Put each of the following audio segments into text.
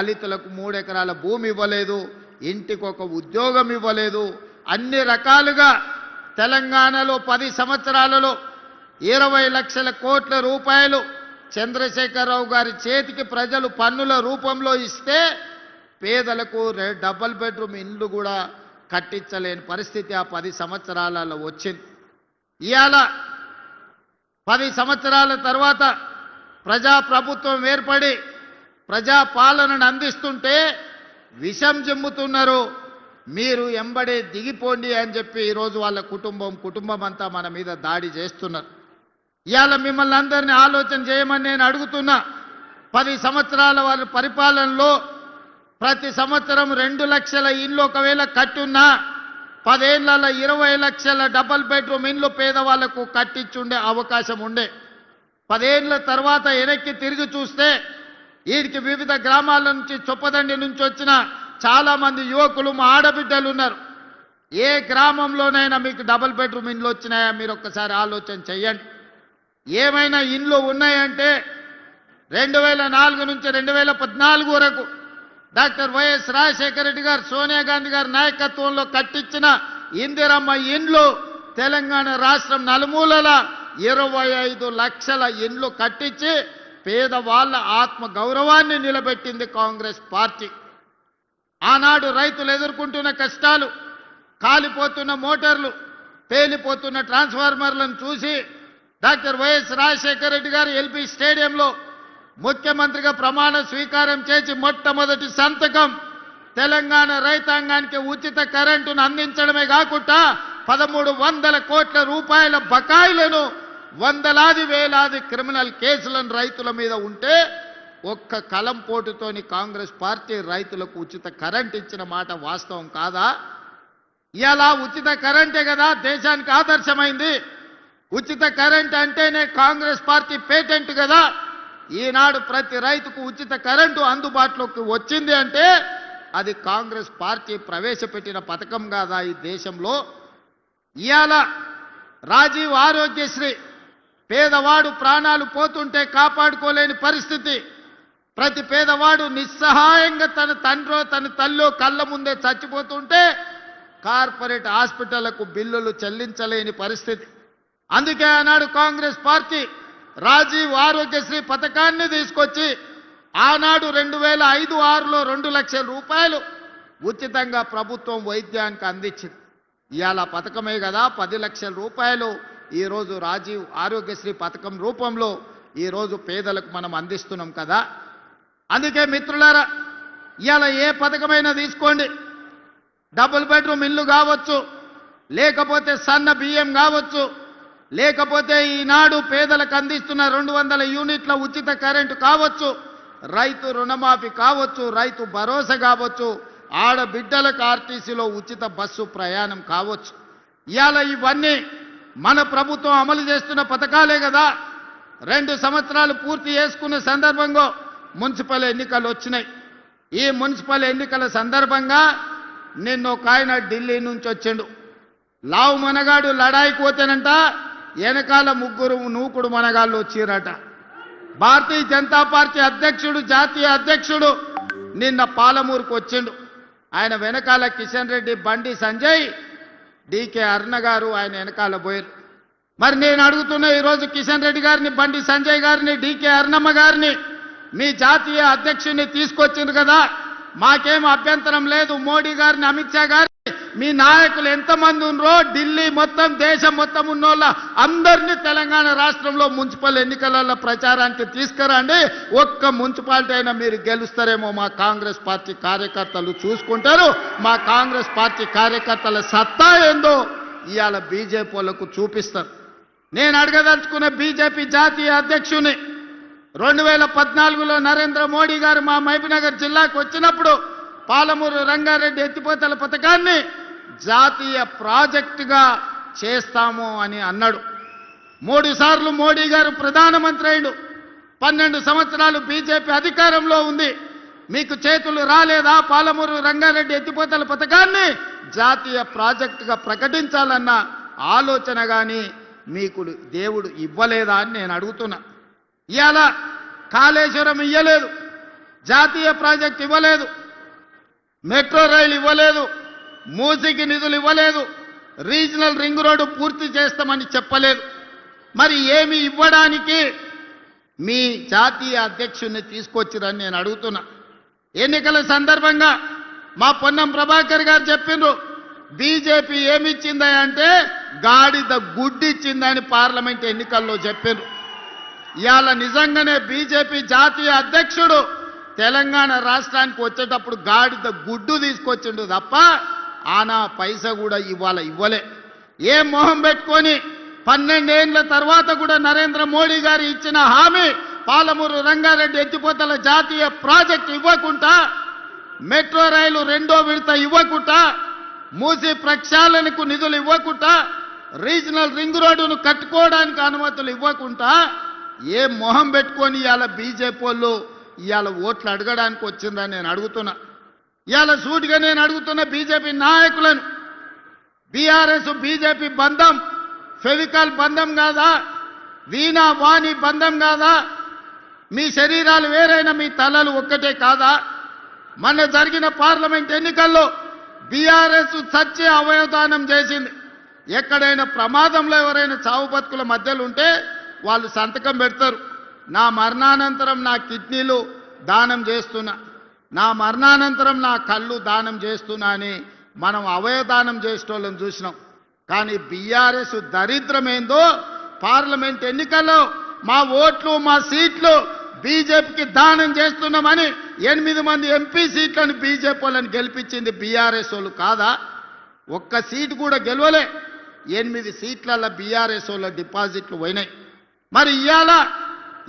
దళితులకు 3 ఎకరాల భూమి ఇవ్వలేదు, ఇంటికి ఒక ఉద్యోగం ఇవ్వలేదు. అన్ని రకాలుగా తెలంగాణలో 10 సంవత్సరాలలో 20 లక్షల కోట్ల రూపాయలు చంద్రశేఖరరావు గారి చేతికి ప్రజలు పన్నుల రూపంలో ఇస్తే పేదలకు డబుల్ బెడ్రూమ్ ఇండ్లు కూడా కట్టించలేని పరిస్థితి ఆ 10 సంవత్సరాలలో వచ్చింది. ఇవాళ 10 సంవత్సరాల తర్వాత ప్రజాప్రభుత్వం ఏర్పడి ప్రజా పాలనను అందిస్తుంటే విషం జిమ్ముతున్నారు. మీరు ఎంబడే దిగిపోండి అని చెప్పి ఈరోజు వాళ్ళ కుటుంబం అంతా మన మీద దాడి చేస్తున్నారు. ఇవాళ మిమ్మల్ని అందరినీ ఆలోచన చేయమని నేను అడుగుతున్నా. 10 సంవత్సరాల వారి పరిపాలనలో ప్రతి సంవత్సరం 2 లక్షల ఇండ్లు ఒకవేళ కట్టున్నా 10 ఏళ్లలో 20 లక్షల డబుల్ బెడ్రూమ్ ఇండ్లు పేదవాళ్లకు కట్టించుండే అవకాశం ఉండే. 10 ఏళ్ల తర్వాత వెనక్కి తిరిగి చూస్తే వీరికి వివిధ గ్రామాల నుంచి చొప్పదండి నుంచి వచ్చిన చాలా మంది యువకులు మా ఆడబిడ్డలు ఉన్నారు. ఏ గ్రామంలోనైనా మీకు డబుల్ బెడ్రూమ్ ఇండ్లు వచ్చినాయా? మీరు ఒక్కసారి ఆలోచన చెయ్యండి. ఏమైనా ఇండ్లు ఉన్నాయంటే 2004 నుంచి 2014 వరకు డాక్టర్ వైఎస్ రాజశేఖర రెడ్డి గారు, సోనియా గాంధీ గారి నాయకత్వంలో కట్టించిన ఇందిరమ్మ ఇండ్లు తెలంగాణ రాష్ట్రం నలుమూలల 25 లక్షల ఇండ్లు కట్టించి పేదవాళ్ల ఆత్మ గౌరవాన్ని నిలబెట్టింది కాంగ్రెస్ పార్టీ. ఆనాడు రైతులు ఎదుర్కొంటున్న కష్టాలు, కాలిపోతున్న మోటార్లు, పేలిపోతున్న ట్రాన్స్ఫార్మర్లను చూసి డాక్టర్ వైఎస్ రాజశేఖర రెడ్డి గారు ఎల్పీ స్టేడియంలో ముఖ్యమంత్రిగా ప్రమాణ స్వీకారం చేసి మొట్టమొదటి సంతకం తెలంగాణ రైతాంగానికి ఉచిత కరెంటును అందించడమే కాకుండా 1300 కోట్ల రూపాయల బకాయిలను, వందలాది వేలాది క్రిమినల్ కేసులను రైతుల మీద ఉంటే ఒక్క కలం పోటుతోని కాంగ్రెస్ పార్టీ రైతులకు ఉచిత కరెంట్ ఇచ్చిన మాట వాస్తవం కాదా? ఇలా ఉచిత కరెంటే కదా దేశానికి ఆదర్శమైంది. ఉచిత కరెంట్ అంటేనే కాంగ్రెస్ పార్టీ పేటెంట్ కదా. ఈనాడు ప్రతి రైతుకు ఉచిత కరెంటు అందుబాటులోకి వచ్చింది అంటే అది కాంగ్రెస్ పార్టీ ప్రవేశపెట్టిన పథకం కాదా ఈ దేశంలో? ఇవాళ రాజీవ్ ఆరోగ్యశ్రీ పేదవాడు ప్రాణాలు పోతుంటే కాపాడుకోలేని పరిస్థితి. ప్రతి పేదవాడు నిస్సహాయంగా తన తండ్రో తన తల్లో కళ్ళ ముందే చచ్చిపోతుంటే కార్పొరేట్ హాస్పిటళ్లకు బిల్లులు చెల్లించలేని పరిస్థితి. అందుకే ఆనాడు కాంగ్రెస్ పార్టీ రాజీవ్ ఆరోగ్యశ్రీ పథకాన్ని తీసుకొచ్చి ఆనాడు 2005-06లో 2 లక్షల రూపాయలు ఉచితంగా ప్రభుత్వం వైద్యానికి అందించింది. ఇవాళ పథకమే కదా 10 లక్షల రూపాయలు ఈరోజు రాజీవ్ ఆరోగ్యశ్రీ పథకం రూపంలో ఈరోజు పేదలకు మనం అందిస్తున్నాం కదా. అందుకే మిత్రులారా, ఇవాళ ఏ పథకమైనా తీసుకోండి, డబుల్ బెడ్రూమ్ ఇల్లు కావచ్చు, లేకపోతే సన్న బియ్యం కావచ్చు, లేకపోతే ఈనాడు పేదలకు అందిస్తున్న 200 యూనిట్ల ఉచిత కరెంటు కావచ్చు, రైతు రుణమాఫీ కావచ్చు, రైతు భరోసా కావచ్చు, ఆడబిడ్డలకు ఆర్టీసీలో ఉచిత బస్సు ప్రయాణం కావచ్చు. ఇవాళ ఇవన్నీ మన ప్రభుత్వం అమలు చేస్తున్న పథకాలే కదా. 2 సంవత్సరాలు పూర్తి చేసుకున్న సందర్భంగా మున్సిపల్ ఎన్నికలు వచ్చినాయి. ఈ మున్సిపల్ ఎన్నికల సందర్భంగా నిన్న ఒక ఆయన ఢిల్లీ నుంచి వచ్చిండు. లావు మనగాడు లడాయికి పోతేనంట వెనకాల 3 నూకుడు మనగాళ్ళు వచ్చిరట. భారతీయ జనతా పార్టీ అధ్యక్షుడు, జాతీయ అధ్యక్షుడు నిన్న పాలమూరుకు వచ్చిండు. ఆయన వెనకాల కిషన్ రెడ్డి, బండి సంజయ్, డీకే అరుణ గారు ఆయన వెనకాల పోయారు. మరి నేను అడుగుతున్నా, ఈరోజు కిషన్ రెడ్డి గారిని, బండి సంజయ్ గారిని, డీకే అరుణమ్మ గారిని మీ జాతీయ అధ్యక్షుడిని తీసుకొచ్చింది కదా, మాకేం అభ్యంతరం లేదు. మోడీ గారిని, అమిత్ షా గారిని, మీ నాయకులు ఎంతమంది ఉన్నారో ఢిల్లీ మొత్తం, దేశం మొత్తం ఉన్నోళ్ళ అందరినీ తెలంగాణ రాష్ట్రంలో మున్సిపల్ ఎన్నికలలో ప్రచారానికి తీసుకురండి. ఒక్క మున్సిపాలిటీ అయినా మీరు గెలుస్తారేమో మా కాంగ్రెస్ పార్టీ కార్యకర్తలు చూసుకుంటారు. మా కాంగ్రెస్ పార్టీ కార్యకర్తల సత్తా ఏందో ఇవాళ బీజేపీ వాళ్ళకు చూపిస్తారు. నేను అడగదలుచుకున్న బీజేపీ జాతీయ అధ్యక్షుని 2014లో నరేంద్ర మోడీ గారు మా మహబూబ్నగర్ జిల్లాకు వచ్చినప్పుడు పాలమూరు రంగారెడ్డి ఎత్తిపోతల పథకాన్ని జాతీయ ప్రాజెక్టుగా చేస్తాము అని అన్నాడు. 3 సార్లు మోడీ గారు ప్రధానమంత్రి అయ్యాడు. 12 సంవత్సరాలు బీజేపీ అధికారంలో ఉంది. మీకు చేతులు రాలేదా? పాలమూరు రంగారెడ్డి ఎత్తిపోతల పథకాన్ని జాతీయ ప్రాజెక్టుగా ప్రకటించాలన్న ఆలోచన కానీ మీకు దేవుడు ఇవ్వలేదా అని నేను అడుగుతున్నా. ఇవాళ కాళేశ్వరం ఇయ్యలేదు, జాతీయ ప్రాజెక్ట్ ఇవ్వలేదు, మెట్రో రైలు ఇవ్వలేదు, మూసీకి నిధులు ఇవ్వలేదు, రీజనల్ రింగ్ రోడ్డు పూర్తి చేస్తామని చెప్పలేదు. మరి ఏమి ఇవ్వడానికి మీ జాతీయ అధ్యక్షుడిని తీసుకొచ్చిరని నేను అడుగుతున్నా. ఎన్నికల సందర్భంగా మా పొన్నం ప్రభాకర్ గారు చెప్పిండ్రు, బీజేపీ ఏమిచ్చిందా అంటే గాడిద గుడ్డిచ్చిందని పార్లమెంట్ ఎన్నికల్లో చెప్పిండ్రు. ఇవాళ నిజంగానే బీజేపీ జాతీయ అధ్యక్షుడు తెలంగాణ రాష్ట్రానికి వచ్చేటప్పుడు గాడిద గుడ్డు తీసుకొచ్చిండు తప్ప ఆనా పైసా కూడా ఇవ్వలే. ఏ మొహం పెట్టుకొని 12 ఏళ్ల తర్వాత కూడా నరేంద్ర మోడీ గారు ఇచ్చిన హామీ పాలమూరు రంగారెడ్డి ఎత్తిపోతల జాతీయ ప్రాజెక్టు ఇవ్వకుండా, మెట్రో రైలు 2వ విడత ఇవ్వకుండా, మూసీ ప్రక్షాళనకు నిధులు ఇవ్వకుండా, రీజనల్ రింగ్ రోడ్డును కట్టుకోవడానికి అనుమతులు ఇవ్వకుండా ఏ మొహం పెట్టుకొని ఇవాళ బీజేపీ వాళ్ళు ఇవాళ ఓట్లు అడగడానికి వచ్చిందని నేను అడుగుతున్నా. ఇవాళ సూటిగా నేను అడుగుతున్న బీజేపీ నాయకులను, బీఆర్ఎస్ బీజేపీ బంధం ఫెవికాల్ బంధం కాదా? వీణా వాణి బంధం కాదా? మీ శరీరాలు వేరైనా మీ తలలు ఒక్కటే కాదా? మొన్న జరిగిన పార్లమెంట్ ఎన్నికల్లో బీఆర్ఎస్ చచ్చి అవయవదానం చేసింది. ఎక్కడైనా ప్రమాదంలో ఎవరైనా చావు బతుకుల మధ్యలో ఉంటే వాళ్ళు సంతకం పెడతారు, నా మరణానంతరం నా కిడ్నీలు దానం చేస్తున్నా, నా మరణానంతరం నా కళ్ళు దానం చేస్తున్నా అని మనం అవయవదానం చేసేటోళ్ళని చూసినాం. కానీ బీఆర్ఎస్ దరిద్రమేందో పార్లమెంట్ ఎన్నికల్లో మా ఓట్లు మా సీట్లు బీజేపీకి దానం చేస్తున్నామని 8 మంది ఎంపీ సీట్లను బీజేపీ వాళ్ళని గెలిపించింది బీఆర్ఎస్ వాళ్ళు కాదా? ఒక్క సీటు కూడా గెలవలే. 8 సీట్లలో బీఆర్ఎస్ వాళ్ళ డిపాజిట్లు పోయినాయి. మరి ఇవాళ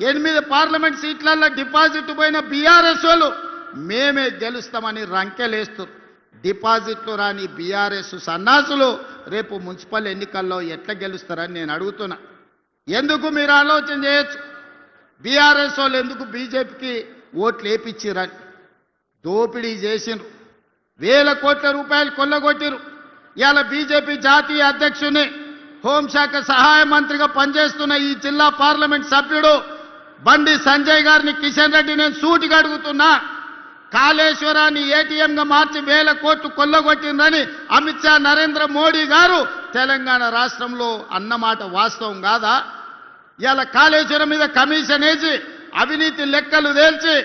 8 పార్లమెంట్ సీట్లలో డిపాజిట్ పోయిన బీఆర్ఎస్ వాళ్ళు మేమే గెలుస్తామని రంకెలేస్తారు. డిపాజిట్లు రాని బీఆర్ఎస్ సన్నాసులు రేపు మున్సిపల్ ఎన్నికల్లో ఎట్లా గెలుస్తారని నేను అడుగుతున్నా. ఎందుకు మీరు ఆలోచన చేయొచ్చు, బీఆర్ఎస్ వాళ్ళు ఎందుకు బీజేపీకి ఓట్లు వేయించారని. దోపిడీ చేసిండ్రు, వేల కోట్ల రూపాయలు కొల్లగొట్టిరు. ఇవాళ బీజేపీ జాతీయ అధ్యక్షుని, హోంశాఖ సహాయ మంత్రిగా పనిచేస్తున్న ఈ జిల్లా పార్లమెంట్ సభ్యుడు బండి సంజయ్ గారిని, కిషన్ రెడ్డి నేను సూటిగా అడుగుతున్నా, కాళేశ్వరాన్ని ఏటీఎంగా మార్చి వేల కోట్లు కొల్లగొట్టిందని అమిత్ షా నరేంద్ర మోడీ గారు తెలంగాణ రాష్ట్రంలో అన్నమాట వాస్తవం కాదా? ఇలా కాళేశ్వరం మీద కమిషన్ వేసి అవినీతి లెక్కలు తేల్చి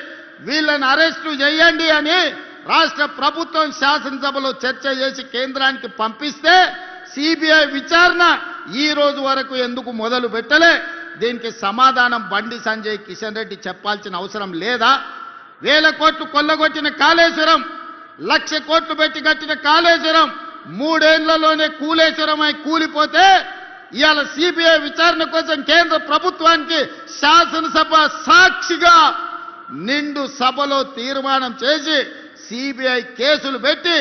వీళ్ళని అరెస్టు చేయండి అని రాష్ట్ర ప్రభుత్వం శాసనసభలో చర్చ చేసి కేంద్రానికి పంపిస్తే సిబిఐ విచారణ ఈ రోజు వరకు ఎందుకు మొదలు పెట్టలే? దీనికి సమాధానం బండి సంజయ్, కిషన్ రెడ్డి చెప్పాల్సిన అవసరం లేదా? వేల కోట్లు కొల్లగొట్టిన కాళేశ్వరం, 1,00,000 కోట్లు పెట్టి కట్టిన కాళేశ్వరం 3 ఏళ్లలోనే కూలేశ్వరమై కూలిపోతే ఇవాళ సిబిఐ విచారణ కోసం కేంద్ర ప్రభుత్వానికి శాసనసభ సాక్షిగా నిండు సభలో తీర్మానం చేసి సిబిఐ కేసులు పెట్టి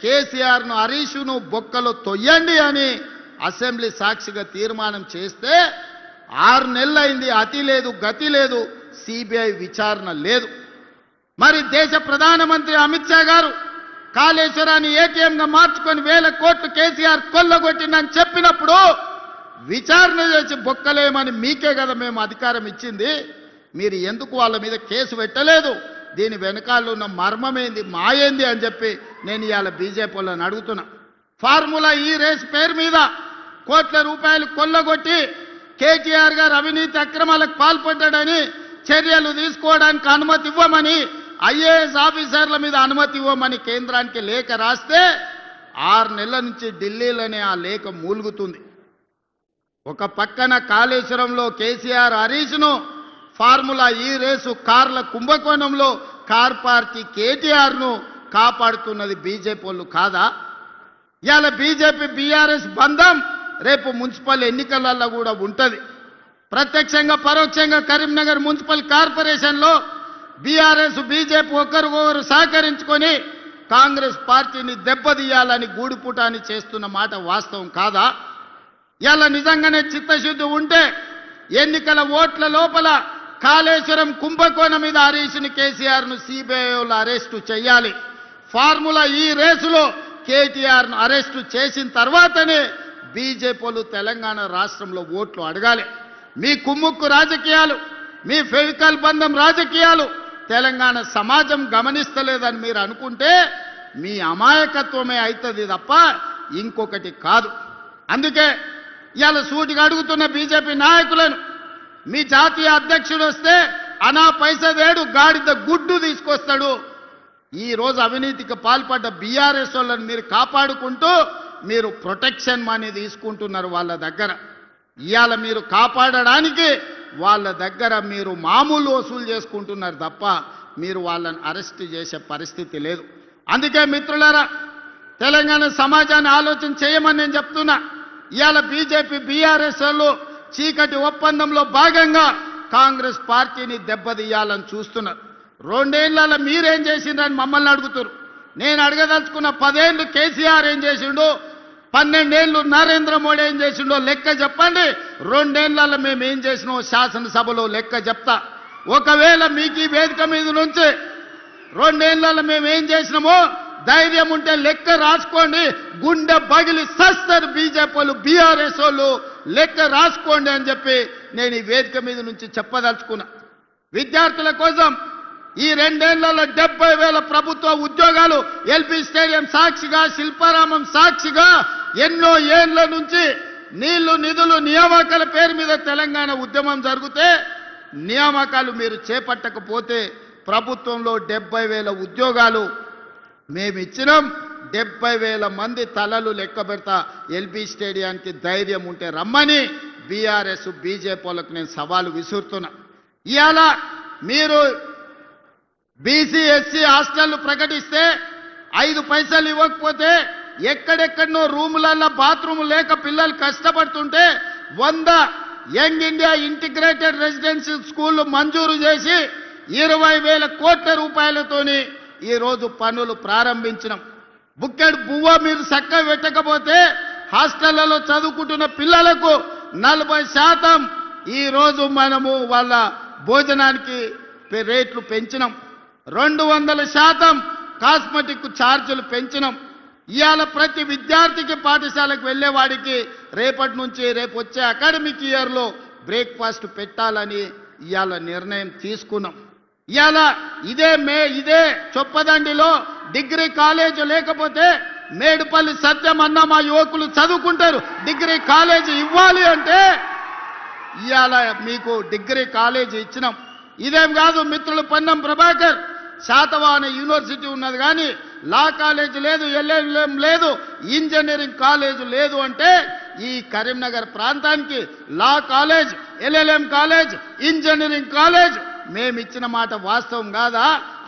కేసీఆర్ను హరీష్ను బొక్కలో తొయ్యండి అని అసెంబ్లీ సాక్షిగా తీర్మానం చేస్తే 6 నెలలైంది, అతి లేదు గతి లేదు, సిబిఐ విచారణ లేదు. మరి దేశ ప్రధానమంత్రి అమిత్ షా గారు కాళేశ్వరాన్ని ఏటీఎంగా మార్చుకొని వేల కోట్లు కేసీఆర్ కొల్లగొట్టిందని చెప్పినప్పుడు విచారణ చేసి బొక్కలేమని మీకే కదా మేము అధికారం ఇచ్చింది. మీరు ఎందుకు వాళ్ళ మీద కేసు పెట్టలేదు? దీని వెనకాల ఉన్న మర్మమేంది, మాయేంది అని చెప్పి నేను ఇవాళ బీజేపీ వాళ్ళని అడుగుతున్నా. ఫార్ములా ఈ రేస్ పేరు మీద కోట్ల రూపాయలు కొల్లగొట్టి కేటీఆర్ గారు అవినీతి అక్రమాలకు పాల్పడ్డాడని చర్యలు తీసుకోవడానికి అనుమతి ఇవ్వమని, ఐఏఎస్ ఆఫీసర్ల మీద అనుమతి ఇవ్వమని కేంద్రానికి లేఖ రాస్తే 6 నెలల నుంచి ఢిల్లీలోనే ఆ లేఖ మూలుగుతుంది. ఒక పక్కన కాళేశ్వరంలో కేసీఆర్ హరీష్ను, ఫార్ములా ఈ రేసు కార్ల కుంభకోణంలో కార్ పార్టీ కేటీఆర్ను కాపాడుతున్నది బీజేపీ వాళ్ళు కాదా? ఇవాళ బీజేపీ బీఆర్ఎస్ బంధం రేపు మున్సిపల్ ఎన్నికలలో కూడా ఉంటుంది. ప్రత్యక్షంగా పరోక్షంగా కరీంనగర్ మున్సిపల్ కార్పొరేషన్లో బీఆర్ఎస్ బీజేపీ ఒకరికొకరు సహకరించుకొని కాంగ్రెస్ పార్టీని దెబ్బతీయాలని గూడుపుటాన్ని చేస్తున్న మాట వాస్తవం కాదా? ఇలా నిజంగానే చిత్తశుద్ధి ఉంటే ఎన్నికల ఓట్ల లోపల కాళేశ్వరం కుంభకోణం మీద హరీష్ని, కేసీఆర్ను సిబిఐలో అరెస్టు చేయాలి. ఫార్ములా ఈ రేసులో కేటీఆర్ను అరెస్టు చేసిన తర్వాతనే బీజేపీలు తెలంగాణ రాష్ట్రంలో ఓట్లు అడగాలి. మీ కుమ్ముక్కు రాజకీయాలు, మీ ఫెవికల్ బంధం రాజకీయాలు తెలంగాణ సమాజం గమనిస్తలేదని మీరు అనుకుంటే మీ అమాయకత్వమే అవుతుంది తప్ప ఇంకొకటి కాదు. అందుకే ఇవాళ సూటిగా అడుగుతున్న బీజేపీ నాయకులను, మీ జాతీయ అధ్యక్షుడు వస్తే అనా పైసదేడు గాడిద గుడ్డు తీసుకొస్తాడు. ఈ రోజు అవినీతికి పాల్పడ్డ బీఆర్ఎస్ వాళ్ళని మీరు కాపాడుకుంటూ మీరు ప్రొటెక్షన్ మనీ తీసుకుంటున్నారు వాళ్ళ దగ్గర. ఇవాళ మీరు కాపాడడానికి వాళ్ళ దగ్గర మీరు మామూలు వసూలు చేసుకుంటున్నారు తప్ప మీరు వాళ్ళని అరెస్ట్ చేసే పరిస్థితి లేదు. అందుకే మిత్రులారా, తెలంగాణ సమాజాన్ని ఆలోచన చేయమని నేను చెప్తున్నా. ఇవాళ బీజేపీ బీఆర్ఎస్ వాళ్ళు చీకటి ఒప్పందంలో భాగంగా కాంగ్రెస్ పార్టీని దెబ్బతీయాలని చూస్తున్నారు. 2 ఏళ్లలో మీరేం చేసిండ్రని మమ్మల్ని అడుగుతారు. నేను అడగదలుచుకున్న 10 ఏళ్ళు కేసీఆర్ ఏం చేసిండో, 12 ఏళ్ళు నరేంద్ర మోడీ ఏం చేసిండో లెక్క చెప్పండి. 2 ఏళ్లలో మేము ఏం చేసినామో శాసనసభలో లెక్క చెప్తా. ఒకవేళ మీకు ఈ వేదిక మీద నుంచి 2 ఏళ్లలో మేము ఏం చేసినామో ధైర్యం ఉంటే లెక్క రాసుకోండి. గుండె పగిలి సస్తారు బీజేపీ వాళ్ళు, బీఆర్ఎస్ వాళ్ళు. లెక్క రాసుకోండి అని చెప్పి నేను ఈ వేదిక మీద నుంచి చెప్పదలుచుకున్నా. విద్యార్థుల కోసం ఈ 2 ఏళ్లలో 70,000 ప్రభుత్వ ఉద్యోగాలు, ఎల్బీ స్టేడియం సాక్షిగా, శిల్పారామం సాక్షిగా ఎన్నో ఏళ్ల నుంచి నీళ్లు నిధులు నియామకాల పేరు మీద తెలంగాణ ఉద్యమం జరిగితే నియామకాలు మీరు చేపట్టకపోతే ప్రభుత్వంలో 70,000 ఉద్యోగాలు మేము ఇచ్చినాం. 70,000 మంది తలలు లెక్క పెడతా. ఎల్బీ స్టేడియానికి ధైర్యం ఉంటే రమ్మని బీఆర్ఎస్ బీజేపీ వాళ్ళకు నేను సవాలు విసురుతున్నా. ఇవాళ మీరు బీసీ ఎస్సీ హాస్టళ్లు ప్రకటిస్తే 5 పైసలు ఇవ్వకపోతే ఎక్కడెక్కడనో రూములలో బాత్రూమ్ లేక పిల్లలు కష్టపడుతుంటే 100 యంగ్ ఇండియా ఇంటిగ్రేటెడ్ రెసిడెన్షియల్ స్కూళ్లు మంజూరు చేసి 20,000 కోట్ల రూపాయలతోని ఈ రోజు పనులు ప్రారంభించినాం. బుక్కెడు బువ్వ మీరు చక్క పెట్టకపోతే హాస్టళ్లలో చదువుకుంటున్న పిల్లలకు 40% ఈ రోజు మనము వాళ్ళ భోజనానికి రేట్లు పెంచినాం. 200% కాస్మెటిక్ ఛార్జీలు పెంచినాం. ఇవాళ ప్రతి విద్యార్థికి పాఠశాలకు వెళ్ళేవాడికి రేపటి నుంచి రేపు వచ్చే అకాడమిక్ ఇయర్లో బ్రేక్ఫాస్ట్ పెట్టాలని ఇవాళ నిర్ణయం తీసుకున్నాం. ఇవాళ ఇదే చొప్పదండిలో డిగ్రీ కాలేజ్ లేకపోతే మేడుపల్లి సత్యం అన్న మా యువకులు చదువుకుంటారు. డిగ్రీ కాలేజీ ఇవ్వాలి అంటే ఇవాళ మీకు డిగ్రీ కాలేజీ ఇచ్చినాం. ఇదేం కాదు మిత్రులు, పొన్నం ప్రభాకర్ శాతవాహన యూనివర్సిటీ ఉన్నది కానీ లా కాలేజ్ లేదు, ఎల్ఎల్ఎం లేదు, ఇంజనీరింగ్ కాలేజ్ లేదు అంటే ఈ కరీంనగర్ ప్రాంతానికి law college, LLM college, engineering college మేము ఇచ్చిన మాట వాస్తవం కాదా?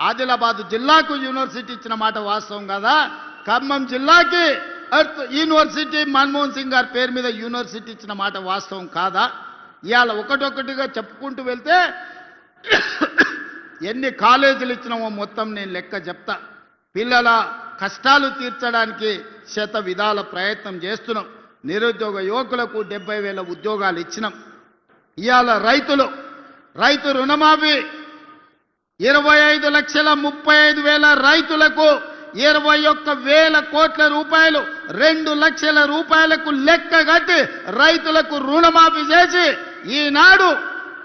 ఆదిలాబాద్ జిల్లాకు యూనివర్సిటీ ఇచ్చిన మాట వాస్తవం కాదా? ఖమ్మం జిల్లాకి ఎర్త్ యూనివర్సిటీ మన్మోహన్ సింగ్ గారి పేరు మీద యూనివర్సిటీ ఇచ్చిన మాట వాస్తవం కాదా? ఇవాళ ఒకటొకటిగా చెప్పుకుంటూ వెళ్తే ఎన్ని కాలేజీలు ఇచ్చినామో మొత్తం నేను లెక్క చెప్తా. పిల్లల కష్టాలు తీర్చడానికి శత విధాల ప్రయత్నం చేస్తున్నాం. నిరుద్యోగ యువకులకు 70,000 ఉద్యోగాలు ఇచ్చినాం. ఇవాళ రైతు రుణమాఫీ 25,35,000 రైతులకు 21,000 కోట్ల రూపాయలు, 2 లక్షల రూపాయలకు లెక్క కట్టి రైతులకు రుణమాఫీ చేసి ఈనాడు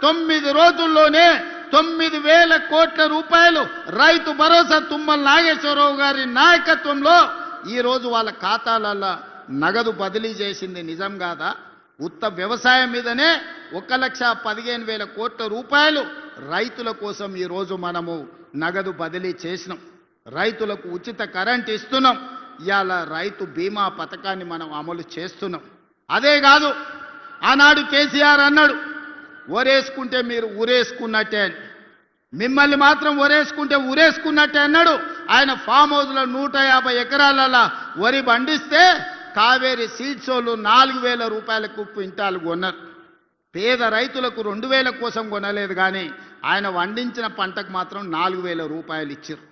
9 రోజుల్లోనే 9,000 కోట్ల రూపాయలు రైతు భరోసా తుమ్మల నాగేశ్వరరావు గారి నాయకత్వంలో ఈ రోజు వాళ్ళ ఖాతాలలో నగదు బదిలీ చేసింది నిజం కాదా? ఉత్త వ్యవసాయం మీదనే 1,15,000 కోట్ల రూపాయలు రైతుల కోసం ఈ రోజు మనము నగదు బదిలీ చేసినాం. రైతులకు ఉచిత కరెంట్ ఇస్తున్నాం. ఇవాళ రైతు బీమా పథకాన్ని మనం అమలు చేస్తున్నాం. అదే కాదు, ఆనాడు కేసీఆర్ అన్నాడు ఒరేసుకుంటే మీరు ఊరేసుకున్నట్టే అని. మిమ్మల్ని మాత్రం ఒరేసుకుంటే ఊరేసుకున్నట్టే అన్నాడు. ఆయన ఫామ్ హౌస్లో 150 ఎకరాలలో వరి పండిస్తే కావేరీ సీడ్స్ వాళ్ళు 4,000 రూపాయలకు క్వింటాలు కొన్నారు. పేద రైతులకు 2,000 కోసం కొనలేదు కానీ ఆయన పండించిన పంటకు మాత్రం 4,000 రూపాయలు ఇచ్చారు.